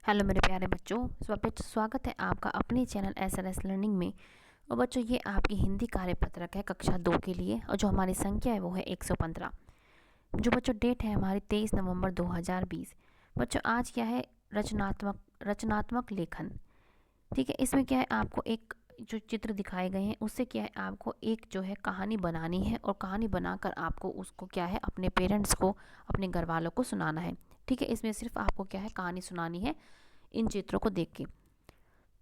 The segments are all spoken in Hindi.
हेलो मेरे प्यारे बच्चों, स्वागत है आपका अपने चैनल SLS लर्निंग में। और बच्चों, ये आपकी हिंदी कार्यपत्रक है कक्षा 2 के लिए, और जो हमारी संख्या है वो है 115। जो बच्चों डेट है हमारी 23 नवंबर 2020। बच्चों आज क्या है, रचनात्मक लेखन। ठीक है, इसमें क्या है, आपको एक जो चित्र दिखाए गए हैं उससे क्या है, आपको एक जो है कहानी बनानी है, और कहानी बनाकर आपको उसको क्या है अपने पेरेंट्स को, अपने घर वालों को सुनाना है। ठीक है, इसमें सिर्फ आपको क्या है कहानी सुनानी है इन चित्रों को देख के।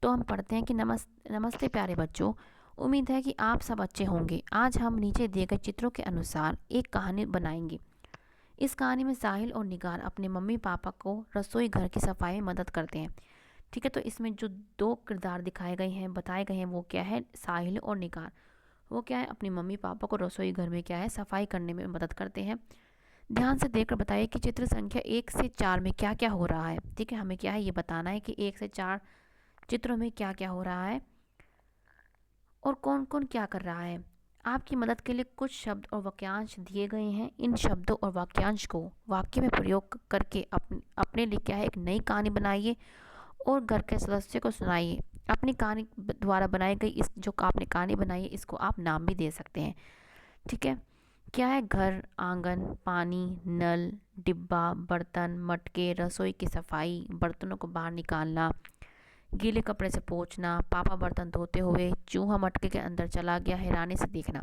तो हम पढ़ते हैं कि नमस्ते प्यारे बच्चों, उम्मीद है कि आप सब अच्छे होंगे। आज हम नीचे दिए गए चित्रों के अनुसार एक कहानी बनाएंगे। इस कहानी में साहिल और निगार अपने मम्मी पापा को रसोई घर की सफाई में मदद करते हैं। ठीक है, तो इसमें जो दो किरदार दिखाए गए हैं, बताए गए हैं, वो क्या है, साहिल और निगार। वो क्या है, अपनी मम्मी पापा को रसोई घर में क्या है सफाई करने में मदद करते हैं। ध्यान से देखकर बताइए कि चित्र संख्या 1 से 4 में क्या क्या हो रहा है। ठीक है, हमें क्या है ये बताना है कि 1 से 4 चित्रों में क्या क्या हो रहा है और कौन कौन क्या कर रहा है। आपकी मदद के लिए कुछ शब्द और वाक्यांश दिए गए हैं। इन शब्दों और वाक्यांश को वाक्य में प्रयोग करके अपने लिए क्या है एक नई कहानी बनाइए और घर के सदस्य को सुनाइए। अपनी कहानी द्वारा बनाई गई इस जो आपने कहानी बनाई है, इसको आप नाम भी दे सकते हैं। ठीक है, क्या है, घर, आंगन, पानी, नल, डिब्बा, बर्तन, मटके, रसोई की सफाई, बर्तनों को बाहर निकालना, गीले कपड़े से पोंछना, पापा बर्तन धोते हुए, चूहा मटके के अंदर चला गया, हैरानी से देखना।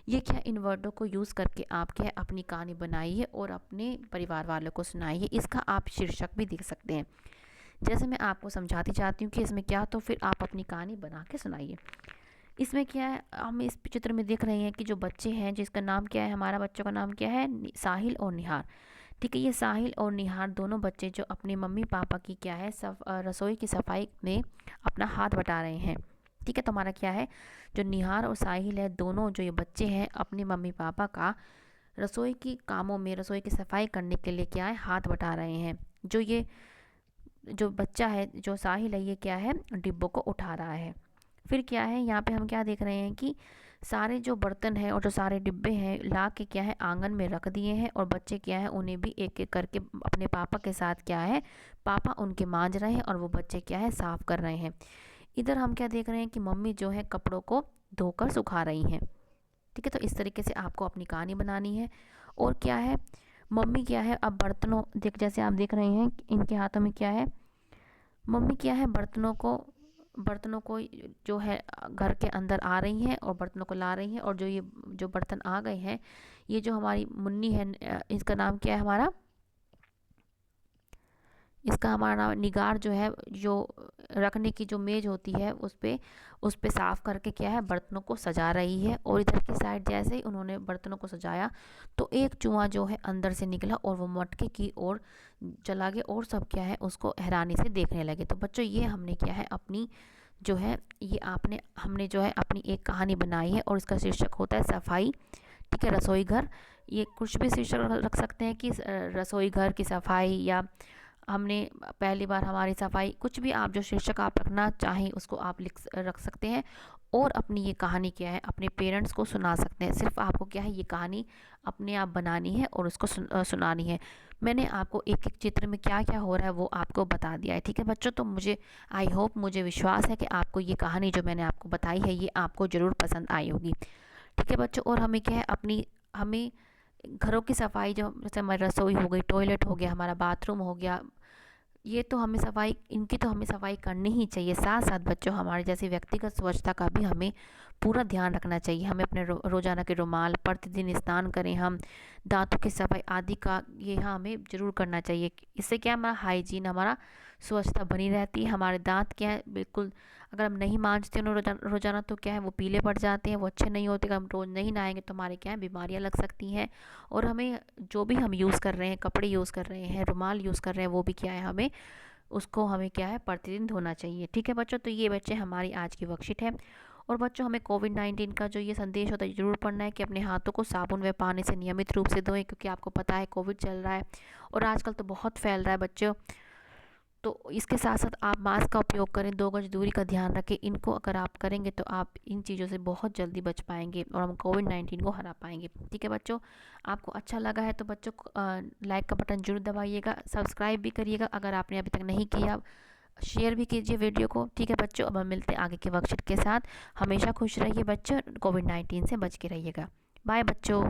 ये क्या, इन वर्डों को यूज़ करके आप क्या है अपनी कहानी बनाइए और अपने परिवार वालों को सुनाइए। इसका आप शीर्षक भी देख सकते हैं। जैसे मैं आपको समझाती चाहती हूँ कि इसमें क्या, तो फिर आप अपनी कहानी बना के सुनाइए। इसमें क्या है, हम इस चित्र में देख रहे हैं कि जो बच्चे हैं, जिसका नाम क्या है, हमारा बच्चों का नाम क्या है, साहिल और निहार। ठीक है, ये साहिल और निहार दोनों बच्चे जो अपने मम्मी पापा की क्या है रसोई की सफाई में अपना हाथ बटा रहे हैं। ठीक है, तो हमारा क्या है, जो निहार और साहिल है, दोनों जो ये बच्चे हैं अपने मम्मी पापा का रसोई की कामों में, रसोई की सफाई करने के लिए क्या है हाथ बटा रहे हैं। जो बच्चा है, जो साहिल है, ये क्या है डिब्बों को उठा रहा है। फिर क्या है, यहाँ पे हम क्या देख रहे हैं कि सारे जो बर्तन हैं और जो सारे डिब्बे हैं ला के क्या है आंगन में रख दिए हैं, और बच्चे क्या है उन्हें भी एक एक करके अपने पापा के साथ क्या है, पापा उनके मांज रहे हैं और वो बच्चे क्या है साफ कर रहे हैं। इधर हम क्या देख रहे हैं कि मम्मी जो है कपड़ों को धोकर सुखा रही हैं। ठीक है, तो इस तरीके से आपको अपनी कहानी बनानी है। और क्या है, मम्मी क्या है अब बर्तनों जैसे आप देख रहे हैं कि इनके हाथों में क्या है, मम्मी क्या है बर्तनों को जो है घर के अंदर आ रही हैं और बर्तनों को ला रही हैं। और जो बर्तन आ गए हैं, ये जो हमारी मुन्नी है, इसका नाम क्या है, हमारा नाम निगार, जो है जो रखने की जो मेज होती है उस पे साफ करके क्या है बर्तनों को सजा रही है। और इधर की साइड जैसे ही उन्होंने बर्तनों को सजाया तो एक चूहा जो है अंदर से निकला और वो मटके की ओर चला गया, और सब क्या है उसको हैरानी से देखने लगे। तो बच्चों, ये हमने क्या है अपनी जो है ये हमने जो है अपनी एक कहानी बनाई है, और इसका शीर्षक होता है सफाई। ठीक है, रसोई घर। ये कुछ भी शीर्षक रख सकते हैं कि रसोई घर की सफाई, या हमने पहली बार हमारी सफाई, कुछ भी आप जो शीर्षक आप रखना चाहें उसको आप रख सकते हैं। और अपनी ये कहानी क्या है अपने पेरेंट्स को सुना सकते हैं। सिर्फ आपको क्या है ये कहानी अपने आप बनानी है और उसको सुनानी है। मैंने आपको एक एक चित्र में क्या क्या हो रहा है वो आपको बता दिया है। ठीक है बच्चों, तो आई होप, मुझे विश्वास है कि आपको ये कहानी जो मैंने आपको बताई है ये आपको ज़रूर पसंद आई होगी। ठीक है बच्चों, और हमें क्या है हमें घरों की सफाई, जो जैसे हमारी रसोई हो गई, टॉयलेट हो गया, हमारा बाथरूम हो गया, ये तो हमें सफाई, इनकी तो हमें सफाई करनी ही चाहिए। साथ साथ बच्चों, हमारे जैसे व्यक्तिगत स्वच्छता का भी हमें पूरा ध्यान रखना चाहिए। हमें अपने रोज़ाना के रुमाल, प्रतिदिन स्नान करें हम, दांतों की सफाई आदि का ये हमें ज़रूर करना चाहिए। इससे क्या हमारा हाइजीन, हमारा स्वच्छता बनी रहती है। हमारे दांत क्या है बिल्कुल, अगर हम नहीं मांजते हैं रोज़ाना तो क्या है वो पीले पड़ जाते हैं, वो अच्छे नहीं होते। अगर हम रोज़ नहीं नहाएंगे तो हमारे क्या है बीमारियाँ लग सकती हैं। और हमें जो भी हम यूज़ कर रहे हैं, कपड़े यूज़ कर रहे हैं, रुमाल यूज़ कर रहे हैं, वो भी क्या है हमें क्या है प्रतिदिन धोना चाहिए। ठीक है बच्चों, तो ये बच्चे हमारी आज की वर्कशीट है। और बच्चों, हमें कोविड-19 का जो ये संदेश होता है ज़रूर पढ़ना है कि अपने हाथों को साबुन व पानी से नियमित रूप से धोएं, क्योंकि आपको पता है कोविड चल रहा है और आजकल तो बहुत फैल रहा है बच्चों। तो इसके साथ साथ आप मास्क का उपयोग करें, 2 गज दूरी का ध्यान रखें। इनको अगर आप करेंगे तो आप इन चीज़ों से बहुत जल्दी बच पाएंगे और हम कोविड-19 को हरा पाएंगे। ठीक है बच्चों, आपको अच्छा लगा है तो बच्चों लाइक का बटन जरूर दबाइएगा, सब्सक्राइब भी करिएगा अगर आपने अभी तक नहीं किया, शेयर भी कीजिए वीडियो को। ठीक है बच्चों, अब हम मिलते हैं आगे के वर्कशीट के साथ। हमेशा खुश रहिए बच्चों, कोविड-19 से बच के रहिएगा। बाय बच्चों।